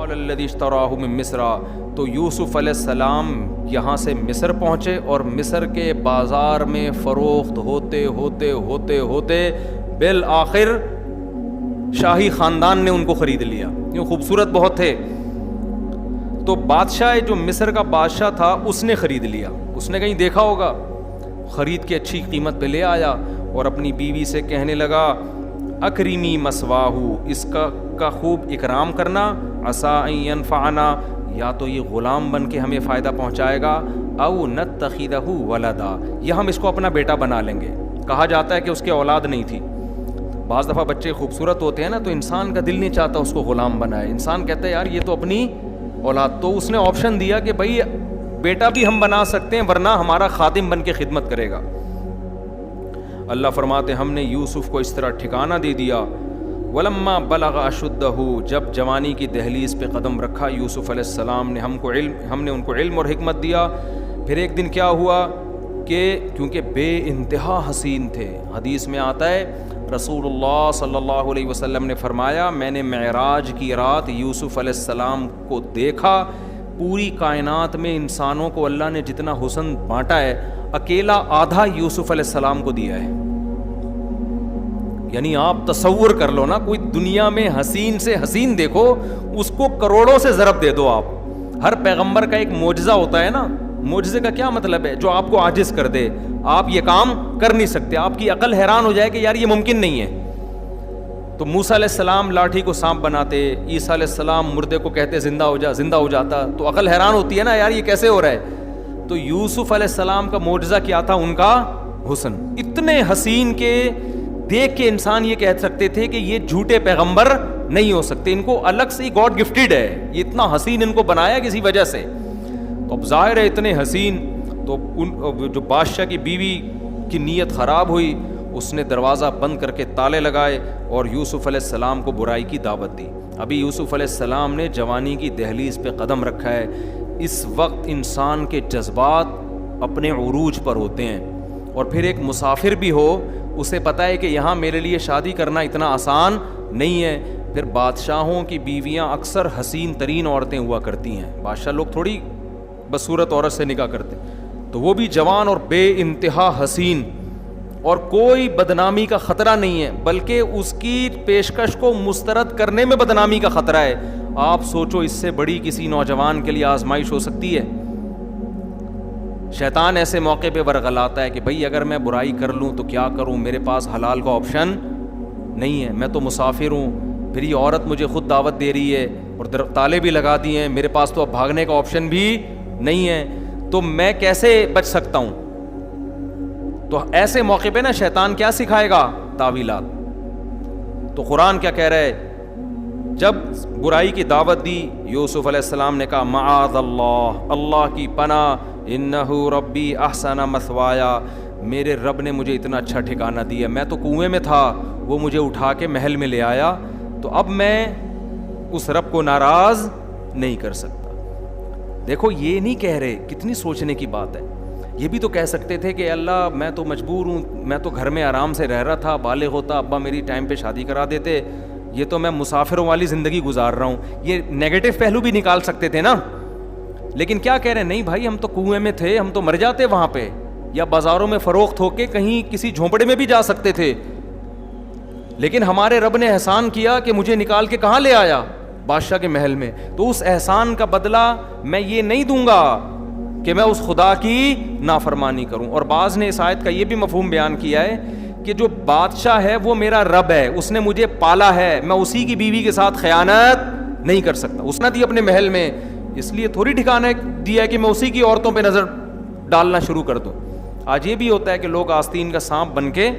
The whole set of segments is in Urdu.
قال الذی اشتراہ من مصر، تو یوسف علیہ السلام یہاں سے مصر پہنچے اور مصر کے بازار میں فروخت ہوتے ہوتے ہوتے ہوتے بالآخر شاہی خاندان نے ان کو خرید لیا، کیوں خوبصورت بہت تھے. تو بادشاہ جو مصر کا بادشاہ تھا اس نے خرید لیا، اس نے کہیں دیکھا ہوگا، خرید کے اچھی قیمت پہ لے آیا اور اپنی بیوی سے کہنے لگا اکریمی مسواہو، اس کا خوب اکرام کرنا، عسیٰ ان ینفعنا، یا تو یہ غلام بن کے ہمیں فائدہ پہنچائے گا، او نتخذہ ولدا، یا ہم اس کو اپنا بیٹا بنا لیں گے. کہا جاتا ہے کہ اس کے اولاد نہیں تھی. بعض دفعہ بچے خوبصورت ہوتے ہیں نا تو انسان کا دل نہیں چاہتا اس کو غلام بنائے، انسان کہتا ہے یار یہ تو اپنی اولاد. تو اس نے آپشن دیا کہ بھائی بیٹا بھی ہم بنا سکتے ہیں ورنہ ہمارا خادم بن کے خدمت کرے گا. اللہ فرماتے ہم نے یوسف کو اس طرح ٹھکانہ دے دیا. ولما بلغ اشدہ، جب جوانی کی دہلیز پہ قدم رکھا یوسف علیہ السلام نے، ہم نے ان کو علم اور حکمت دیا. پھر ایک دن کیا ہوا کہ کیونکہ بے انتہا حسین تھے، حدیث میں آتا ہے رسول اللہ صلی اللہ علیہ وسلم نے فرمایا میں نے معراج کی رات یوسف علیہ السلام کو دیکھا. پوری کائنات میں انسانوں کو اللہ نے جتنا حسن بانٹا ہے اکیلا آدھا یوسف علیہ السلام کو دیا ہے. یعنی آپ تصور کر لو نا، کوئی دنیا میں حسین سے حسین دیکھو، اس کو کروڑوں سے ضرب دے دو آپ. ہر پیغمبر کا ایک معجزہ ہوتا ہے نا، معجزے کا کیا مطلب ہے؟ جو آپ کو عاجز کر دے، آپ یہ کام کر نہیں سکتے، آپ کی عقل حیران ہو جائے کہ یار یہ ممکن نہیں ہے. تو موسیٰ علیہ السلام لاٹھی کو سانپ بناتے، عیسیٰ علیہ السلام مردے کو کہتے زندہ ہو جا، زندہ ہو جاتا. تو عقل حیران ہوتی ہے نا یار یہ کیسے ہو رہا ہے. تو یوسف علیہ السلام کا معجزہ کیا تھا؟ ان کا حسن. اتنے حسین کے دیکھ کے انسان یہ کہہ سکتے تھے کہ یہ جھوٹے پیغمبر نہیں ہو سکتے، ان کو الگ سے گاڈ گفٹیڈ ہے، یہ اتنا حسین ان کو بنایا کسی وجہ سے. تو اب ظاہر ہے اتنے حسین، تو ان جو بادشاہ کی بیوی کی نیت خراب ہوئی، اس نے دروازہ بند کر کے تالے لگائے اور یوسف علیہ السلام کو برائی کی دعوت دی. ابھی یوسف علیہ السلام نے جوانی کی دہلیز پہ قدم رکھا ہے. اس وقت انسان کے جذبات اپنے عروج پر ہوتے ہیں، اور پھر ایک مسافر بھی ہو اسے پتہ ہے کہ یہاں میرے لیے شادی کرنا اتنا آسان نہیں ہے. پھر بادشاہوں کی بیویاں اکثر حسین ترین عورتیں ہوا کرتی ہیں، بادشاہ لوگ تھوڑی بصورت عورت سے نکاح کرتے، تو وہ بھی جوان اور بے انتہا حسین، اور کوئی بدنامی کا خطرہ نہیں ہے، بلکہ اس کی پیشکش کو مسترد کرنے میں بدنامی کا خطرہ ہے. آپ سوچو اس سے بڑی کسی نوجوان کے لیے آزمائش ہو سکتی ہے؟ شیطان ایسے موقع پہ ورغلاتا ہے کہ بھئی اگر میں برائی کر لوں تو کیا کروں، میرے پاس حلال کا آپشن نہیں ہے، میں تو مسافر ہوں، پھر یہ عورت مجھے خود دعوت دے رہی ہے اور تالے بھی لگا دیے ہیں، میرے پاس تو اب بھاگنے کا آپشن بھی نہیں ہے، تو میں کیسے بچ سکتا ہوں؟ تو ایسے موقع پہ نا شیطان کیا سکھائے گا؟ تعویلات. تو قرآن کیا کہہ رہا ہے؟ جب برائی کی دعوت دی یوسف علیہ السلام نے کہا معاذ اللہ، اللہ کی پناہ، انہ ربی احسن مثوایا، میرے رب نے مجھے اتنا اچھا ٹھکانہ دیا، میں تو کنویں میں تھا، وہ مجھے اٹھا کے محل میں لے آیا، تو اب میں اس رب کو ناراض نہیں کر سکتا. دیکھو یہ نہیں کہہ رہے، کتنی سوچنے کی بات ہے. یہ بھی تو کہہ سکتے تھے کہ اللہ میں تو مجبور ہوں، میں تو گھر میں آرام سے رہ رہا تھا، بالغ ہوتا ابا میری ٹائم پہ شادی کرا دیتے، یہ تو میں مسافروں والی زندگی گزار رہا ہوں. یہ نیگیٹو پہلو بھی نکال سکتے تھے نا. لیکن کیا کہہ رہے ہیں؟ نہیں بھائی ہم تو کنویں میں تھے، ہم تو مر جاتے وہاں پہ، یا بازاروں میں فروخت ہو کے کہیں کسی جھونپڑے میں بھی جا سکتے تھے، لیکن ہمارے رب نے احسان کیا کہ مجھے نکال کے کہاں لے آیا؟ بادشاہ کے محل میں. تو اس احسان کا بدلہ میں یہ نہیں دوں گا کہ میں اس خدا کی نافرمانی کروں. اور بعض نے اس آیت کا یہ بھی مفہوم بیان کیا ہے کہ جو بادشاہ ہے وہ میرا رب ہے، اس نے مجھے پالا ہے، میں اسی کی بیوی کے ساتھ خیانت نہیں کر سکتا. اس نے دی اپنے محل میں، اس لیے تھوڑی ٹھکانہ دیا ہے کہ میں اسی کی عورتوں پہ نظر ڈالنا شروع کر دوں. آج یہ بھی ہوتا ہے کہ لوگ آستین کا سانپ بن کے،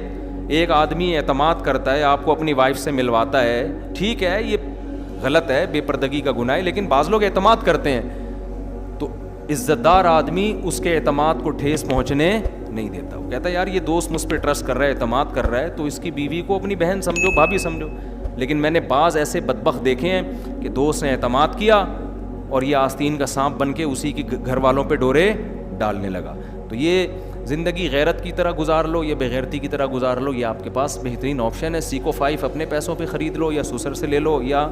ایک آدمی اعتماد کرتا ہے، آپ کو اپنی وائف سے ملواتا ہے، ٹھیک ہے یہ غلط ہے، بے پردگی کا گناہ ہے، لیکن بعض لوگ اعتماد کرتے ہیں، تو عزت دار آدمی اس کے اعتماد کو ٹھیس پہنچنے نہیں دیتا. وہ کہتا ہے یار یہ دوست مجھ پہ ٹرسٹ کر رہا ہے، اعتماد کر رہا ہے، تو اس کی بیوی کو اپنی بہن سمجھو، بھابھی سمجھو. لیکن میں نے بعض ایسے بدبخت دیکھے ہیں کہ دوست نے اعتماد کیا اور یہ آستین کا سانپ بن کے اسی کی گھر والوں پہ ڈورے ڈالنے لگا. تو یہ زندگی غیرت کی طرح گزار لو یا بغیرتی کی طرح گزار لو، یہ آپ کے پاس بہترین آپشن ہے. سیکو 5 اپنے پیسوں پہ خرید لو یا سسر سے لے لو، یا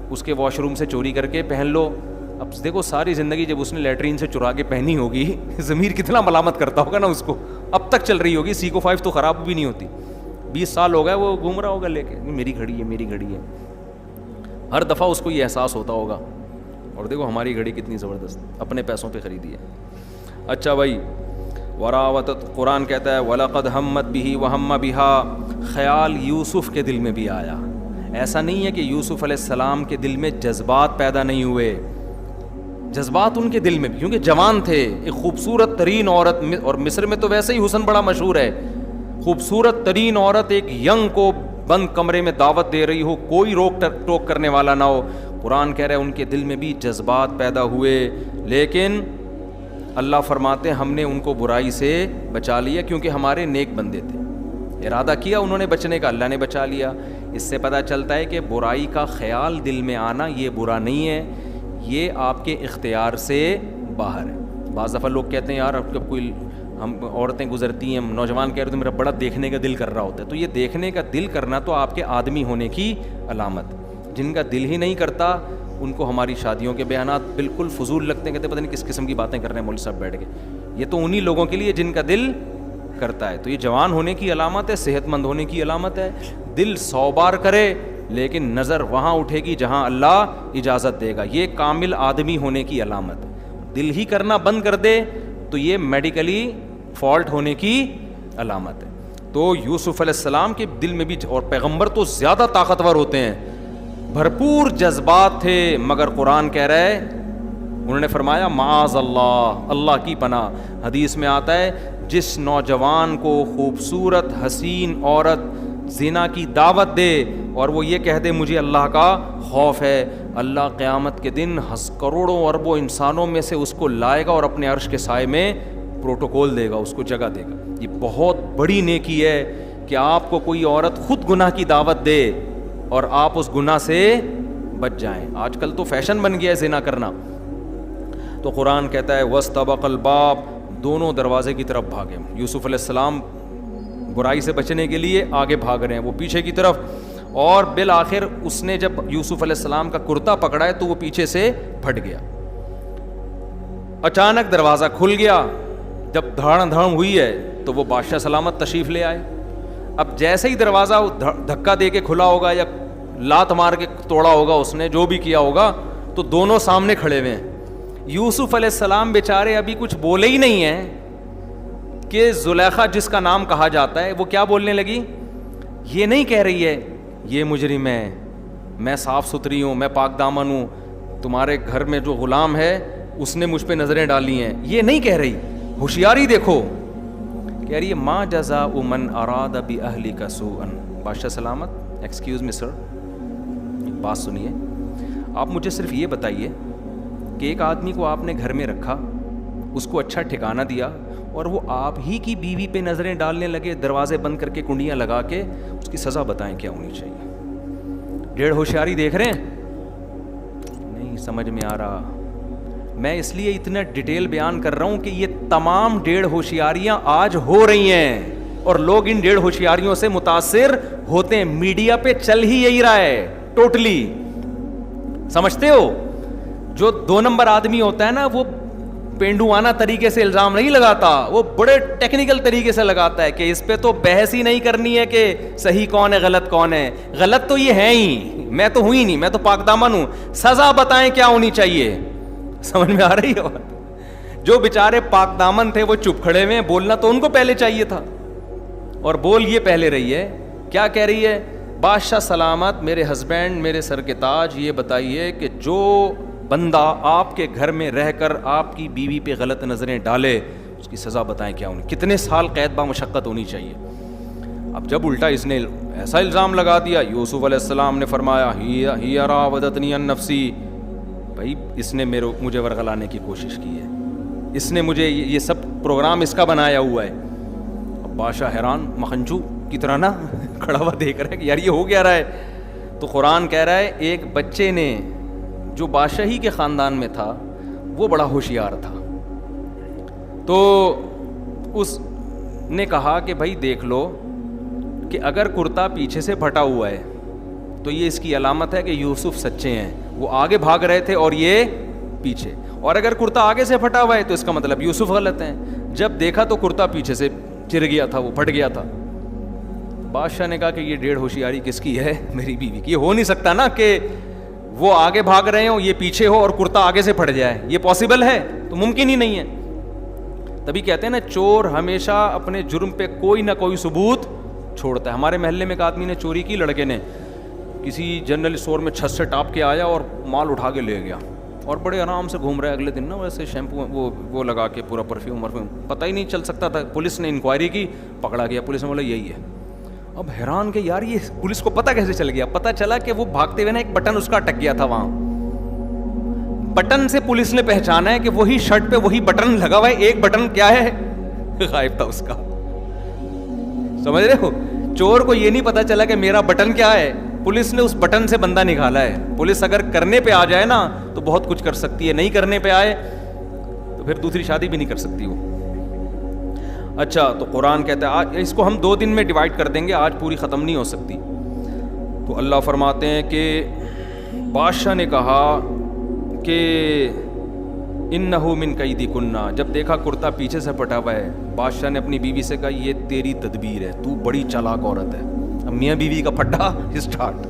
اس کے واش روم سے چوری کر کے پہن لو. اب دیکھو ساری زندگی جب اس نے لیٹرین سے چرا کے پہنی ہوگی, ضمیر کتنا ملامت کرتا ہوگا نا اس کو. اب تک چل رہی ہوگی, CO5 تو خراب بھی نہیں ہوتی. 20 سال ہو گئے وہ گھوم رہا ہوگا لے کے, میری گھڑی ہے میری گھڑی ہے. ہر دفعہ اس کو یہ احساس ہوتا ہوگا. اور دیکھو ہماری گھڑی کتنی زبردست, اپنے پیسوں پہ خریدی ہے. اچھا بھائی, وراوتت, قرآن کہتا ہے وَلَقَدْ هَمَّتْ بِهِ وَهَمَّ بِهَا, خیال یوسف کے دل میں بھی آیا. ایسا نہیں ہے کہ یوسف علیہ السلام کے دل میں جذبات پیدا نہیں ہوئے, جذبات ان کے دل میں بھی, کیونکہ جوان تھے. ایک خوبصورت ترین عورت, اور مصر میں تو ویسے ہی حسن بڑا مشہور ہے, خوبصورت ترین عورت ایک ینگ کو بند کمرے میں دعوت دے رہی ہو, کوئی روک ٹوک کرنے والا نہ ہو. قرآن کہہ رہا ہے ان کے دل میں بھی جذبات پیدا ہوئے, لیکن اللہ فرماتے ہیں ہم نے ان کو برائی سے بچا لیا, کیونکہ ہمارے نیک بندے تھے. ارادہ کیا انہوں نے بچنے کا, اللہ نے بچا لیا. اس سے پتہ چلتا ہے کہ برائی کا خیال دل میں آنا یہ برا نہیں ہے, یہ آپ کے اختیار سے باہر ہے. بعض دفعہ لوگ کہتے ہیں یار اب کب کوئی ہم عورتیں گزرتی ہیں, نوجوان کہہ رہے ہیں میرا بڑا دیکھنے کا دل کر رہا ہوتا ہے. تو یہ دیکھنے کا دل کرنا تو آپ کے آدمی ہونے کی علامت. جن کا دل ہی نہیں کرتا ان کو ہماری شادیوں کے بیانات بالکل فضول لگتے ہیں, کہتے پتہ نہیں کس قسم کی باتیں کر رہے ہیں مولوی صاحب بیٹھ کے. یہ تو انہی لوگوں کے لیے جن کا دل کرتا ہے. تو یہ جوان ہونے کی علامت ہے, صحت مند ہونے کی علامت ہے. دل 100 بار کرے لیکن نظر وہاں اٹھے گی جہاں اللہ اجازت دے گا, یہ کامل آدمی ہونے کی علامت ہے. دل ہی کرنا بند کر دے تو یہ میڈیکلی فالٹ ہونے کی علامت ہے. تو یوسف علیہ السلام کے دل میں بھی, اور پیغمبر تو زیادہ طاقتور ہوتے ہیں, بھرپور جذبات تھے, مگر قرآن کہہ رہا ہے انہوں نے فرمایا معاذ اللہ, اللہ کی پناہ. حدیث میں آتا ہے جس نوجوان کو خوبصورت حسین عورت زنا کی دعوت دے اور وہ یہ کہہ دے مجھے اللہ کا خوف ہے, اللہ قیامت کے دن کروڑوں اربوں انسانوں میں سے اس کو لائے گا اور اپنے عرش کے سائے میں پروٹوکول دے گا, اس کو جگہ دے گا. یہ بہت بڑی نیکی ہے کہ آپ کو کوئی عورت خود گناہ کی دعوت دے اور آپ اس گناہ سے بچ جائیں. آج کل تو فیشن بن گیا ہے زنا کرنا. تو قرآن کہتا ہے وَاسْتَبَقَ الْبَابَ, دونوں دروازے کی طرف بھاگے. یوسف علیہ السلام برائی سے بچنے کے لیے آگے بھاگ رہے ہیں, وہ پیچھے کی طرف, اور بالآخر اس نے جب یوسف علیہ السلام کا کرتا پکڑا ہے تو وہ پیچھے سے پھٹ گیا. اچانک دروازہ کھل گیا, جب دھاڑم دھڑم ہوئی ہے تو وہ بادشاہ سلامت تشریف لے آئے. اب جیسے ہی دروازہ دھکا دے کے کھلا ہوگا یا لات مار کے توڑا ہوگا, اس نے جو بھی کیا ہوگا, تو دونوں سامنے کھڑے ہوئے ہیں. یوسف علیہ السلام بیچارے ابھی کچھ بولے ہی نہیں ہیں کہ زلیخا جس کا نام کہا جاتا ہے وہ کیا بولنے لگی. یہ نہیں کہہ رہی ہے یہ مجرم ہے, میں صاف ستھری ہوں, میں پاک دامن ہوں, تمہارے گھر میں جو غلام ہے اس نے مجھ پہ نظریں ڈالی ہیں, یہ نہیں کہہ رہی. ہوشیاری دیکھو, کہہ رہی ہے ما جزاء من اراد باہلک سوءا. بادشاہ سلامت ایکسکیوز می سر, ایک بات سنیے, آپ مجھے صرف یہ بتائیے کہ ایک آدمی کو آپ نے گھر میں رکھا, اس کو اچھا ٹھکانہ دیا, اور وہ آپ ہی کی بیوی پہ نظریں ڈالنے لگے, دروازے بند کر کے کنڈیاں لگا کے, اس کی سزا بتائیں کیا ہونی چاہیے. ڈیڑھ ہوشیاری دیکھ رہے ہیں, نہیں سمجھ میں آ رہا. میں اس لیے اتنا ڈیٹیل بیان کر رہا ہوں کہ یہ تمام ڈیڑھ ہوشیاریاں آج ہو رہی ہیں اور لوگ ان ڈیڑھ ہوشیاریوں سے متاثر ہوتے ہیں. میڈیا پہ چل ہی یہی رہا ہے ٹوٹلی, سمجھتے ہو. جو 2 نمبر آدمی ہوتا ہے نا, وہ پینڈوانہ طریقے سے الزام نہیں لگاتا, وہ بڑے ٹیکنیکل طریقے سے لگاتا ہے کہ اس پہ تو بحث ہی نہیں کرنی ہے کہ صحیح کون ہے غلط کون ہے. غلط تو یہ ہے ہی, میں تو ہوں ہی نہیں, میں تو پاک دامن ہوں, سزا بتائیں کیا ہونی چاہیے. سمجھ میں آ رہی ہے بات. جو بیچارے پاک دامن تھے وہ چپ کھڑے ہوئے, بولنا تو ان کو پہلے چاہیے تھا, اور بول یہ پہلے رہی ہے. کیا کہہ رہی ہے, بادشاہ سلامت میرے ہسبینڈ میرے سر کے تاج, یہ بتائیے کہ جو بندہ آپ کے گھر میں رہ کر آپ کی بیوی پہ غلط نظریں ڈالے اس کی سزا بتائیں کیا ہونی, کتنے سال قید با مشقت ہونی چاہیے. اب جب الٹا اس نے ایسا الزام لگا دیا, یوسف علیہ السلام نے فرمایا ہی راودتنی عن نفسی, بھائی اس نے مجھے ورغلانے کی کوشش کی ہے, اس نے مجھے یہ سب پروگرام اس کا بنایا ہوا ہے. اب بادشاہ حیران مکھنچو کی طرح نا کھڑا ہوا دیکھ رہا ہے کہ یار یہ ہو گیا رہا ہے. تو قرآن کہہ رہا ہے ایک بچے نے جو بادشاہی کے خاندان میں تھا وہ بڑا ہوشیار تھا, تو اس نے کہا کہ بھائی دیکھ لو کہ اگر کرتا پیچھے سے پھٹا ہوا ہے تو یہ اس کی علامت ہے کہ یوسف سچے ہیں, وہ آگے بھاگ رہے تھے اور یہ پیچھے. اور اگر کرتا آگے سے پھٹا ہوا ہے تو اس کا مطلب یوسف غلط ہیں. جب دیکھا تو کرتا پیچھے سے چر گیا تھا, وہ پھٹ گیا تھا. بادشاہ نے کہا کہ یہ ڈیڑھ ہوشیاری کس کی ہے؟ میری بیوی کی. یہ ہو نہیں سکتا نا کہ وہ آگے بھاگ رہے ہوں, یہ پیچھے ہو اور کرتا آگے سے پھٹ جائے. یہ پاسبل ہے؟ تو ممکن ہی نہیں ہے. تبھی کہتے ہیں نا چور ہمیشہ اپنے جرم پہ کوئی نہ کوئی ثبوت چھوڑتا ہے. ہمارے محلے میں ایک آدمی نے چوری کی, لڑکے نے کسی جنرل اسٹور میں چھت سے ٹاپ کے آیا اور مال اٹھا کے لے گیا, اور بڑے آرام سے گھوم رہا ہے. اگلے دن نا ویسے شیمپو وہ لگا کے پورا پرفیوم پتہ ہی نہیں چل سکتا تھا. پولیس نے انکوائری کی, پکڑا گیا. پولیس نے بولا یہی ہے. اب حیران کہ یار یہ پولیس کو پتہ کیسے چل گیا؟ پتہ چلا کہ وہ بھاگتے ہوئے نا ایک بٹن اس کا اٹک گیا تھا وہاں. بٹن سے پولیس نے پہچانا ہے کہ وہی شرٹ پہ وہی بٹن لگا ہوا ہے, ایک بٹن کیا ہے غائب تھا اس کا. سمجھ رہے ہو؟ چور کو یہ نہیں پتا چلا کہ میرا بٹن کیا ہے, پولیس نے اس بٹن سے بندہ نکالا ہے. پولیس اگر کرنے پہ آ جائے نا تو بہت کچھ کر سکتی ہے, نہیں کرنے پہ آئے تو پھر دوسری شادی بھی نہیں کر سکتی وہ. اچھا, تو قرآن کہتا ہے اس کو ہم 2 دن میں ڈیوائڈ کر دیں گے, آج پوری ختم نہیں ہو سکتی. تو اللہ فرماتے ہیں کہ بادشاہ نے کہا کہ انہو من کیدکنا. جب دیکھا کرتا پیچھے سے پٹا ہوا ہے, بادشاہ نے اپنی بیوی سے کہا یہ تیری تدبیر ہے, تو بڑی چالاک عورت ہے. اب میاں بیوی کا پھڈا اسٹارٹ,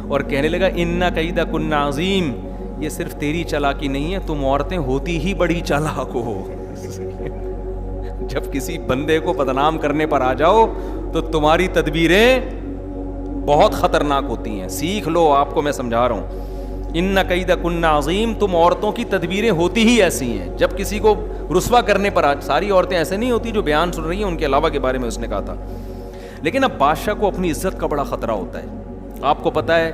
اور کہنے لگا ان کیدکنا عظیم, یہ صرف تیری چالاکی نہیں ہے, تم عورتیں ہوتی ہی بڑی چالاک ہو. جب کسی بندے کو بدنام کرنے پر آ جاؤ تو تمہاری تدبیریں بہت خطرناک ہوتی ہیں. سیکھ لو, آپ کو میں سمجھا رہا ہوں. ان کیدکن عظیم, تم عورتوں کی تدبیریں ہوتی ہی ایسی ہیں. جب کسی کو رسوا کرنے پر ساری عورتیں ایسے نہیں ہوتی جو بیان سن رہی ہیں, ان کے علاوہ کے بارے میں اس نے کہا تھا. لیکن اب بادشاہ کو اپنی عزت کا بڑا خطرہ ہوتا ہے. آپ کو پتہ ہے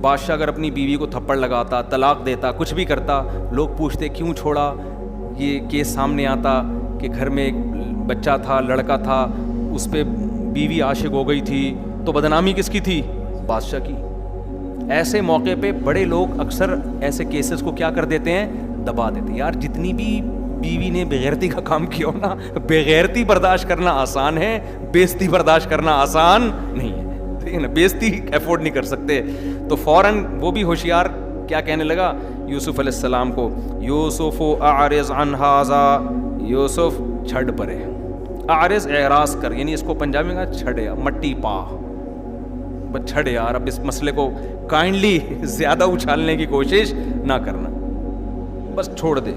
بادشاہ اگر اپنی بیوی کو تھپڑ لگاتا, طلاق دیتا, کچھ بھی کرتا, لوگ پوچھتے کیوں چھوڑا. یہ کیس سامنے آتا کہ گھر میں ایک بچہ تھا, لڑکا تھا, اس پہ بیوی عاشق ہو گئی تھی, تو بدنامی کس کی تھی؟ بادشاہ کی. ایسے موقع پہ بڑے لوگ اکثر ایسے کیسز کو کیا کر دیتے ہیں؟ دبا دیتے ہیں. یار جتنی بھی بیوی نے بغیرتی کا کام کیا ہو نا, بغیرتی برداشت کرنا آسان ہے, بےزتی برداشت کرنا آسان نہیں ہے. ٹھیک ہے نا, بےزتی افورڈ نہیں کر سکتے. تو فوراً وہ بھی ہوشیار کیا کہنے لگا یوسف علیہ السلام کو, یوسف اعرض عن ھذا, یوسف چھڑ پرے. اعرض اعراض کر, یعنی اس کو پنجابی میں کہا چھڑے, مٹی پا, بس چھڑ یار, اب اس مسئلے کو کائنڈلی زیادہ اچھالنے کی کوشش نہ کرنا, بس چھوڑ دے.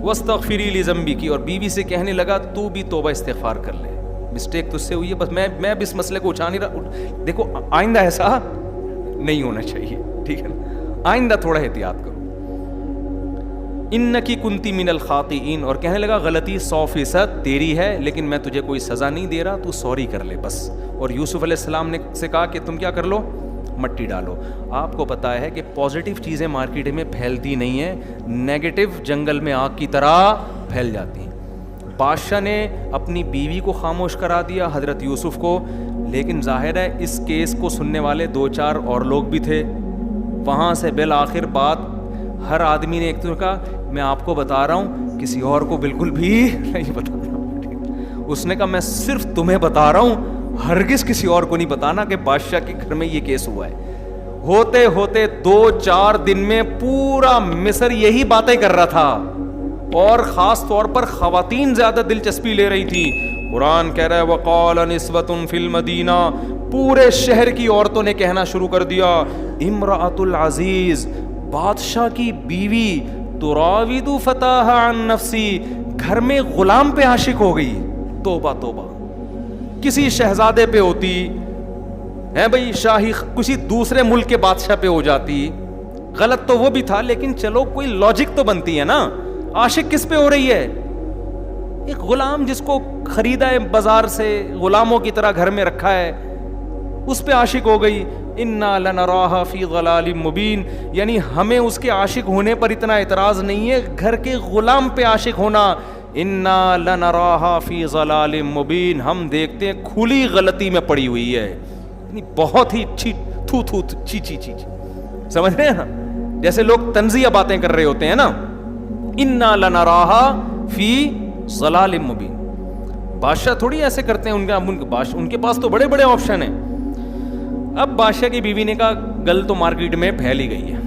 واستغفری لذنبک, اور بیوی سے کہنے لگا تو بھی توبہ استغفار کر لے, مسٹیک تجھ سے ہوئی ہے, بس میں اب اس مسئلے کو اچھا نہیں رہا. دیکھو آئندہ ایسا نہیں ہونا چاہیے, ٹھیک ہے نا, آئندہ تھوڑا احتیاط کرو. انکی کنتی من الخاطئین, اور کہنے لگا غلطی 100% تیری ہے, لیکن میں تجھے کوئی سزا نہیں دے رہا, تو سوری کر لے بس. اور یوسف علیہ السلام نے سے کہا کہ تم کیا کر لو, مٹی ڈالو. آپ کو پتہ ہے کہ پازیٹیو چیزیں مارکیٹ میں پھیلتی نہیں ہیں, نیگیٹو جنگل میں آگ کی طرح پھیل جاتی ہیں. بادشاہ نے اپنی بیوی کو خاموش کرا دیا, حضرت یوسف کو, لیکن ظاہر ہے اس کیس کو سننے والے 2-4 اور لوگ بھی تھے. وہاں سے بالآخر بات ہر آدمی نے ایک تو کہا میں آپ کو بتا رہا ہوں, کسی اور کو بالکل بھی نہیں بتا رہا ہوں. اس نے کہا میں صرف تمہیں بتا رہا ہوں, ہرگز کسی اور کو نہیں بتانا کہ بادشاہ کے گھر میں یہ کیس ہوا ہے. ہوتے ہوتے 2-4 دن میں پورا مصر یہی باتیں کر رہا تھا, اور خاص طور پر خواتین زیادہ دلچسپی لے رہی تھی. قرآن کہہ رہا ہے وقال نسوۃ فی المدینہ, پورے شہر کی عورتوں نے کہنا شروع کر دیا امرأۃ العزیز, بادشاہ کی بیوی, تراود فتاها عن نفسی, گھر میں غلام پہ عاشق ہو گئی. توبہ توبہ, کسی شہزادے پہ ہوتی ہے بھائی, شاہی کسی دوسرے ملک کے بادشاہ پہ ہو جاتی, غلط تو وہ بھی تھا, لیکن چلو کوئی لاجک تو بنتی ہے نا. عاشق کس پہ ہو رہی ہے؟ ایک غلام جس کو خریدا ہے بازار سے, غلاموں کی طرح گھر میں رکھا ہے, اس پہ عاشق ہو گئی. انا لنراها فی ضلال مبین, یعنی ہمیں اس کے عاشق ہونے پر اتنا اعتراض نہیں ہے, گھر کے غلام پہ عاشق ہونا. انا لنراها فی ضلال مبین, ہم دیکھتے ہیں کھلی غلطی میں پڑی ہوئی ہے, یعنی بہت ہی چی سمجھ رہے ہیں نا, جیسے لوگ تنزیہ باتیں کر رہے ہوتے ہیں نا. انا لنراها فی ضلال مبین. بادشاہ تھوڑی ایسے کرتے ہیں, ان کے پاس تو بڑے بڑے آپشن ہیں. اب بادشاہ کی بیوی نے کہا گل تو مارکیٹ میں پھیل ہی گئی ہے,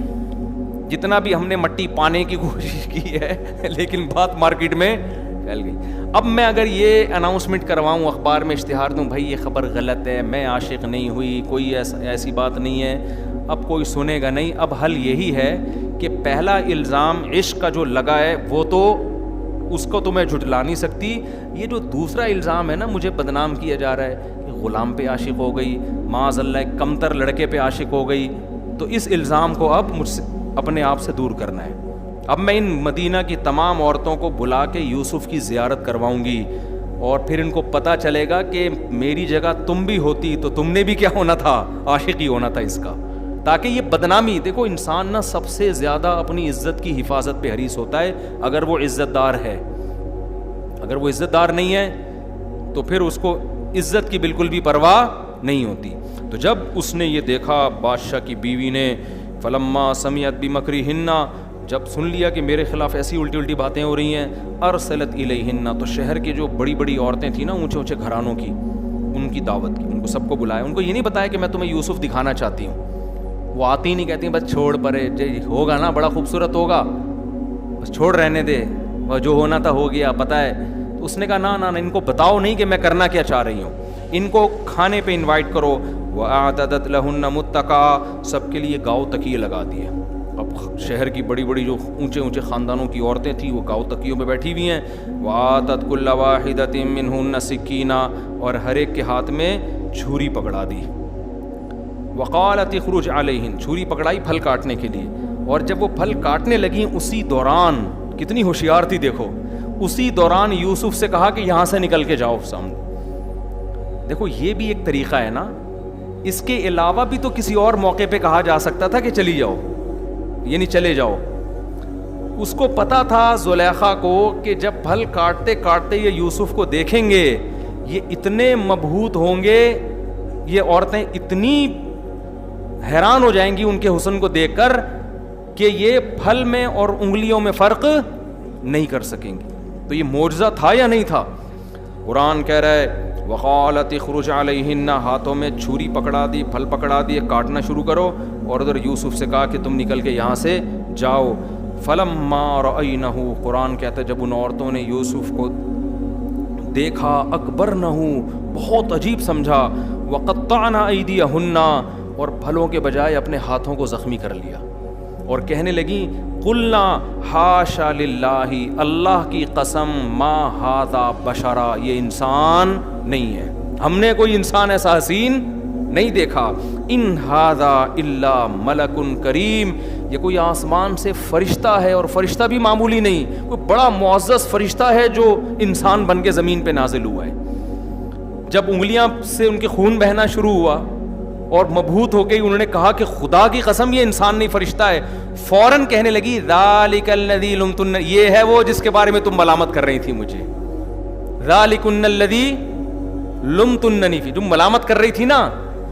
جتنا بھی ہم نے مٹی پانے کی کوشش کی ہے لیکن بات مارکیٹ میں پھیل گئی. اب میں اگر یہ اناؤنسمنٹ کرواؤں, اخبار میں اشتہار دوں, بھائی یہ خبر غلط ہے, میں عاشق نہیں ہوئی, کوئی ایسی بات نہیں ہے, اب کوئی سنے گا نہیں. اب حل یہی ہے کہ پہلا الزام عشق کا جو لگا ہے وہ تو اس کو تو میں جھٹلا نہیں سکتی, یہ جو دوسرا الزام ہے نا مجھے بدنام کیا جا رہا ہے کہ غلام پہ عاشق ہو گئی, معاذ اللہ کمتر لڑکے پہ عاشق ہو گئی, تو اس الزام کو اب مجھ سے اپنے آپ سے دور کرنا ہے. اب میں ان مدینہ کی تمام عورتوں کو بلا کے یوسف کی زیارت کرواؤں گی, اور پھر ان کو پتہ چلے گا کہ میری جگہ تم بھی ہوتی تو تم نے بھی کیا ہونا تھا, عاشق ہی ہونا تھا اس کا. تاکہ یہ بدنامی, دیکھو انسان نا سب سے زیادہ اپنی عزت کی حفاظت پہ حریص ہوتا ہے اگر وہ عزت دار ہے. اگر وہ عزت دار نہیں ہے تو پھر اس کو عزت کی بالکل بھی پرواہ نہیں ہوتی. تو جب اس نے یہ دیکھا بادشاہ کی بیوی نے, فلما سمعت بمکرہن, جب سن لیا کہ میرے خلاف ایسی الٹی الٹی باتیں ہو رہی ہیں, ارسلت الیہن, تو شہر کی جو بڑی بڑی عورتیں تھیں نا اونچے اونچے گھرانوں کی, ان کی دعوت کی, ان کو سب کو بلایا. ان کو یہ نہیں بتایا کہ میں تمہیں یوسف دکھانا چاہتی ہوں, وہ آتی نہیں, کہتی ہیں بس چھوڑ پرے, ہوگا نا بڑا خوبصورت ہوگا, بس چھوڑ رہنے دے, وہ جو ہونا تھا ہو گیا, پتہ ہے. تو اس نے کہا نا نا ان کو بتاؤ نہیں کہ میں کرنا کیا چاہ رہی ہوں, ان کو کھانے پہ انوائٹ کرو. وَأَعْتَدَتْ لَهُنَّ مُتَّكَأً, سب کے لیے گاؤ تکیے لگا دیے. اب شہر کی بڑی بڑی جو اونچے اونچے خاندانوں کی عورتیں تھیں وہ گاؤ تکیوں پہ بیٹھی ہوئی ہیں. وَآتَتْ كُلَّ وَاحِدَةٍ مِّنْهُنَّ سِكِّينًا, اور ہر ایک کے ہاتھ میں چھری پکڑا دی. وَقَالَتِ اخْرُجْ عَلَيْهِنْ, چھری پکڑائی پھل کاٹنے کے لیے. اور جب وہ پھل کاٹنے لگیں اسی دوران, کتنی ہوشیار تھی دیکھو, اسی دوران یوسف سے کہا کہ یہاں سے نکل کے جاؤ سامنے. دیکھو یہ بھی ایک طریقہ ہے نا, اس کے علاوہ بھی تو کسی اور موقع پہ کہا جا سکتا تھا کہ چلی جاؤ, یعنی چلے جاؤ. اس کو پتا تھا زلیخا کو کہ جب پھل کاٹتے کاٹتے یہ یوسف کو دیکھیں گے یہ اتنے مبہوت ہوں گے, یہ عورتیں اتنی حیران ہو جائیں گی ان کے حسن کو دیکھ کر کہ یہ پھل میں اور انگلیوں میں فرق نہیں کر سکیں گی. تو یہ معجزہ تھا یا نہیں تھا؟ قرآن کہہ رہا ہے وقالت اخرج علیہن, ہاتھوں میں چھری پکڑا دی, پھل پکڑا دیے, کاٹنا شروع کرو. اور ادھر یوسف سے کہا کہ تم نکل کے یہاں سے جاؤ. فلما رأینہ, قرآن کہتا ہے جب ان عورتوں نے یوسف کو دیکھا, اکبرنہ, بہت عجیب سمجھا, وقطعنا ایدیہن, اور پھلوں کے بجائے اپنے ہاتھوں کو زخمی کر لیا, اور کہنے لگی قلنا حاشا للہ, اللہ کی قسم, ما ھذا بشرا, یہ انسان نہیں ہے, ہم نے کوئی انسان ایسا حسین نہیں دیکھا. ان ھذا الا ملک کریم, یہ کوئی آسمان سے فرشتہ ہے, اور فرشتہ بھی معمولی نہیں, کوئی بڑا معزز فرشتہ ہے جو انسان بن کے زمین پہ نازل ہوا ہے. جب انگلیاں سے ان کے خون بہنا شروع ہوا اور مبہوت ہو گئی, انہوں نے کہا کہ خدا کی قسم یہ انسان نہیں فرشتہ ہے. فوراً کہنے لگی ذالک الذی لمتن, یہ ہے وہ جس کے بارے میں تم ملامت کر رہی تھی مجھے. ذالکن الذی لمتننی فی, تم ملامت کر رہی تھی نا,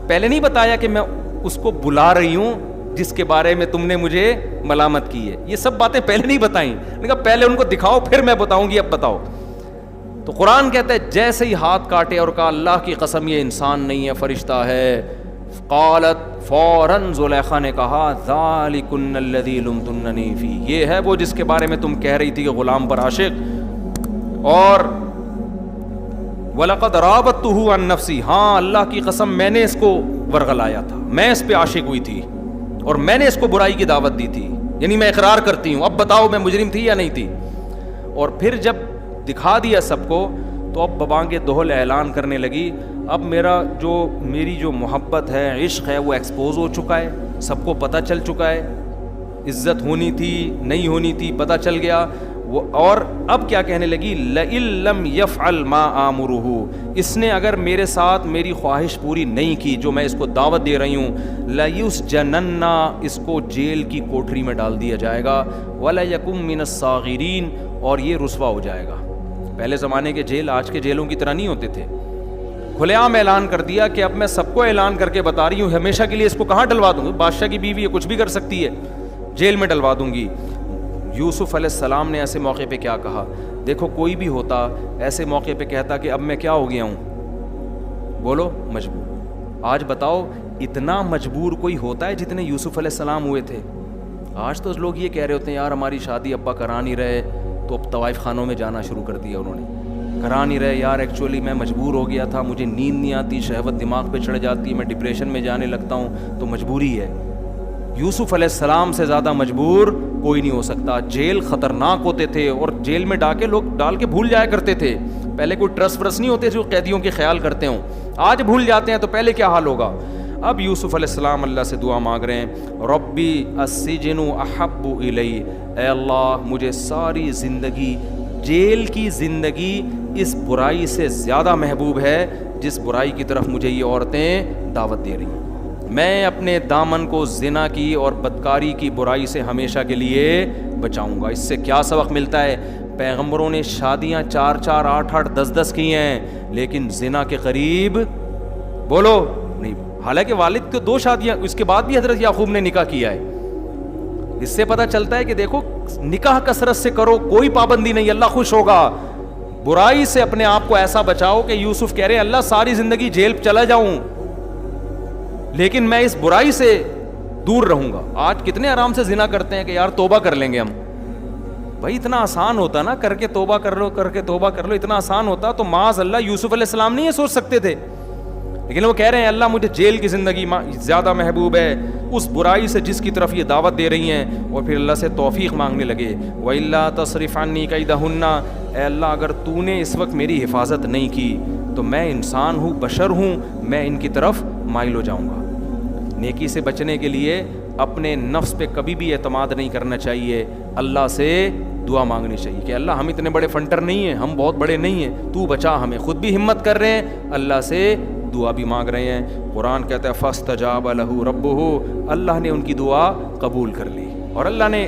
پہلے نہیں بتایا کہ میں اس کو بلا رہی ہوں جس کے بارے میں تم نے مجھے ملامت کی ہے. یہ سب باتیں پہلے نہیں بتائیں, میں نے کہا پہلے ان کو دکھاؤ پھر میں بتاؤں گی, اب بتاؤ. تو قرآن کہتا ہے جیسے ہی ہاتھ کاٹے اور کہا اللہ کی قسم یہ انسان نہیں ہے فرشتہ ہے, قالت, فوراً زلیخا نے کہا ذالکن الذی لمتننی فی, یہ ہے وہ جس کے بارے میں تم کہہ رہی تھی کہ غلام پر عاشق. اور وَلَقَدْ رَاوَدتُّهُ عَن نَفْسِهِ, ہاں اللہ کی قسم میں نے اس کو ورغلایا تھا, میں اس پہ عاشق ہوئی تھی اور میں نے اس کو برائی کی دعوت دی تھی, یعنی میں اقرار کرتی ہوں, اب بتاؤ میں مجرم تھی یا نہیں تھی. اور پھر جب دکھا دیا سب کو تو اب ببانگ دہل اعلان کرنے لگی, اب میری جو محبت ہے, عشق ہے, وہ ایکسپوز ہو چکا ہے, سب کو پتہ چل چکا ہے, عزت ہونی تھی نہیں ہونی تھی پتہ چل گیا. اور اب کیا کہنے لگی, لئن لم یفعل ما آمرہ, اس نے اگر میرے ساتھ میری خواہش پوری نہیں کی جو میں اس کو دعوت دے رہی ہوں, لیسجنن, اس کو جیل کی کوٹری میں ڈال دیا جائے گا, ولیکن من الصاغرین, اور یہ رسوا ہو جائے گا. پہلے زمانے کے جیل آج کے جیلوں کی طرح نہیں ہوتے تھے, کھلے عام اعلان کر دیا کہ اب میں سب کو اعلان کر کے بتا رہی ہوں ہمیشہ کے لیے اس کو کہاں ڈلوا دوں گی, بادشاہ کی بیوی ہے کچھ بھی کر سکتی ہے, جیل میں ڈلوا دوں گی. یوسف علیہ السلام نے ایسے موقع پہ کیا کہا, دیکھو کوئی بھی ہوتا ایسے موقع پہ کہتا کہ اب میں کیا ہو گیا ہوں, بولو مجبور. آج بتاؤ اتنا مجبور کوئی ہوتا ہے جتنے یوسف علیہ السلام ہوئے تھے؟ آج تو لوگ یہ کہہ رہے ہوتے ہیں یار ہماری شادی ابا کرا نہیں رہے، تو اب طوائف خانوں میں جانا شروع کر دیا انہوں نے، کرا نہیں رہے یار ایکچولی میں مجبور ہو گیا تھا، مجھے نیند نہیں آتی، شہوت دماغ پہ چڑھ جاتی ہے، میں ڈپریشن میں جانے لگتا ہوں، تو مجبوری ہے۔ یوسف علیہ السلام سے زیادہ مجبور کوئی نہیں ہو سکتا۔ جیل خطرناک ہوتے تھے اور جیل میں لوگ ڈال کے بھول جایا کرتے تھے۔ پہلے کوئی ٹرس ورس نہیں ہوتے جو قیدیوں کے خیال کرتے ہوں، آج بھول جاتے ہیں تو پہلے کیا حال ہوگا۔ اب یوسف علیہ السلام اللہ سے دعا مانگ رہے ہیں، ربی السجن احب الی، اے اللہ مجھے ساری زندگی، جیل کی زندگی اس برائی سے زیادہ محبوب ہے جس برائی کی طرف مجھے یہ عورتیں دعوت دے رہی ہیں۔ میں اپنے دامن کو زنا کی اور بدکاری کی برائی سے ہمیشہ کے لیے بچاؤں گا۔ اس سے کیا سبق ملتا ہے؟ پیغمبروں نے شادیاں 4 4 8 8 10 10 کی ہیں، لیکن زنا کے قریب بولو نہیں۔ حالانکہ والد کو 2 شادیاں، اس کے بعد بھی حضرت یعقوب نے نکاح کیا ہے۔ اس سے پتہ چلتا ہے کہ دیکھو نکاح کثرت سے کرو، کوئی پابندی نہیں، اللہ خوش ہوگا۔ برائی سے اپنے آپ کو ایسا بچاؤ کہ یوسف کہہ رہے ہیں اللہ ساری زندگی جیل چلا جاؤں لیکن میں اس برائی سے دور رہوں گا۔ آج کتنے آرام سے زنا کرتے ہیں کہ یار توبہ کر لیں گے ہم، بھائی اتنا آسان ہوتا نا، کر کے توبہ کر لو، کر کے توبہ کر لو، اتنا آسان ہوتا تو معاذ اللہ یوسف علیہ السلام نہیں یہ سوچ سکتے تھے، لیکن وہ کہہ رہے ہیں اللہ مجھے جیل کی زندگی زیادہ محبوب ہے اس برائی سے جس کی طرف یہ دعوت دے رہی ہیں، اور پھر اللہ سے توفیق مانگنے لگے۔ وَإِلَّا تَصْرِفْ عَنِّي كَيْدَهُنَّ، اے اللہ اگر تو نے اس وقت میری حفاظت نہیں کی تو میں انسان ہوں، بشر ہوں، میں ان کی طرف مائل ہو جاؤں گا۔ نیکی سے بچنے کے لیے اپنے نفس پہ کبھی بھی اعتماد نہیں کرنا چاہیے، اللہ سے دعا مانگنی چاہیے کہ اللہ ہم اتنے بڑے فنٹر نہیں ہیں، ہم بہت بڑے نہیں ہیں، تو بچا ہمیں۔ خود بھی ہمت کر رہے ہیں، اللہ سے دعا بھی مانگ رہے ہیں۔ قرآن کہتا ہے فاستجاب لہ ربہ، اللہ نے ان کی دعا قبول کر لی اور اللہ نے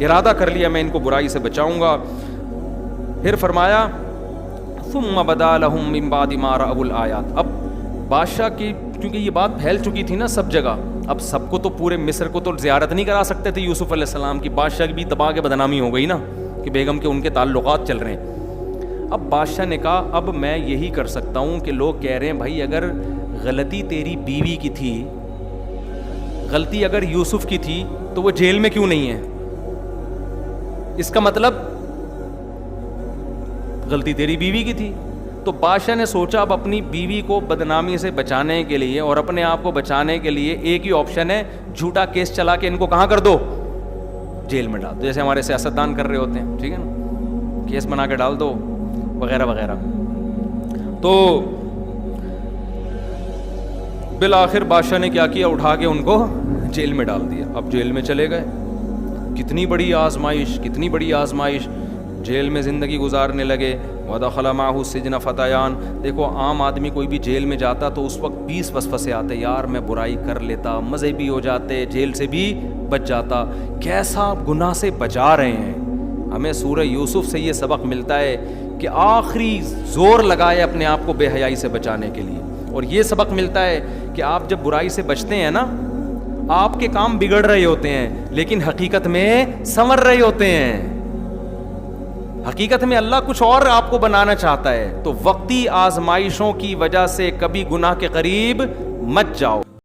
ارادہ کر لیا میں ان کو برائی سے بچاؤں گا۔ پھر فرمایا ثم بدا لہم من بعد ما رأوا الآیات، اب بادشاہ کی کیونکہ یہ بات پھیل چکی تھی نا سب جگہ، اب سب کو تو پورے مصر کو تو زیارت نہیں کرا سکتے تھے یوسف علیہ السلام کی، بادشاہ کی بھی تباہ کے بدنامی ہو گئی نا کہ بیگم کے ان کے تعلقات چل رہے ہیں۔ اب بادشاہ نے کہا اب میں یہی کر سکتا ہوں کہ لوگ کہہ رہے ہیں بھائی اگر غلطی تیری بیوی کی تھی، غلطی اگر یوسف کی تھی تو وہ جیل میں کیوں نہیں ہے؟ اس کا مطلب غلطی تیری بیوی کی تھی۔ تو بادشاہ نے سوچا اب اپنی بیوی کو بدنامی سے بچانے کے لیے اور اپنے آپ کو بچانے کے لیے ایک ہی آپشن ہے، جھوٹا کیس چلا کے ان کو کہاں کر دو؟ جیل میں ڈال دو، جیسے ہمارے سیاستدان کر رہے ہوتے ہیں، ٹھیک ہے نا، کیس بنا کے ڈال دو وغیرہ وغیرہ۔ تو بالآخر بادشاہ نے کیا کیا، اٹھا کے ان کو جیل میں ڈال دیا۔ اب جیل میں چلے گئے، کتنی بڑی آزمائش، کتنی بڑی آزمائش، جیل میں زندگی گزارنے لگے۔ وَدَخَلَ مَعَهُ السِّجْنَ فَتَيَانِ، دیکھو عام آدمی کوئی بھی جیل میں جاتا تو اس وقت 20 وسوسے آتے، یار میں برائی کر لیتا، مزے بھی ہو جاتے، جیل سے بھی بچ جاتا، کیسا گناہ سے بچا رہے ہیں۔ ہمیں سورہ یوسف سے یہ سبق ملتا ہے کہ آخری زور لگائے اپنے آپ کو بے حیائی سے بچانے کے لیے، اور یہ سبق ملتا ہے کہ آپ جب برائی سے بچتے ہیں نا، آپ کے کام بگڑ رہے ہوتے ہیں لیکن حقیقت میں سنور رہے ہوتے ہیں، حقیقت میں اللہ کچھ اور آپ کو بنانا چاہتا ہے۔ تو وقتی آزمائشوں کی وجہ سے کبھی گناہ کے قریب مت جاؤ۔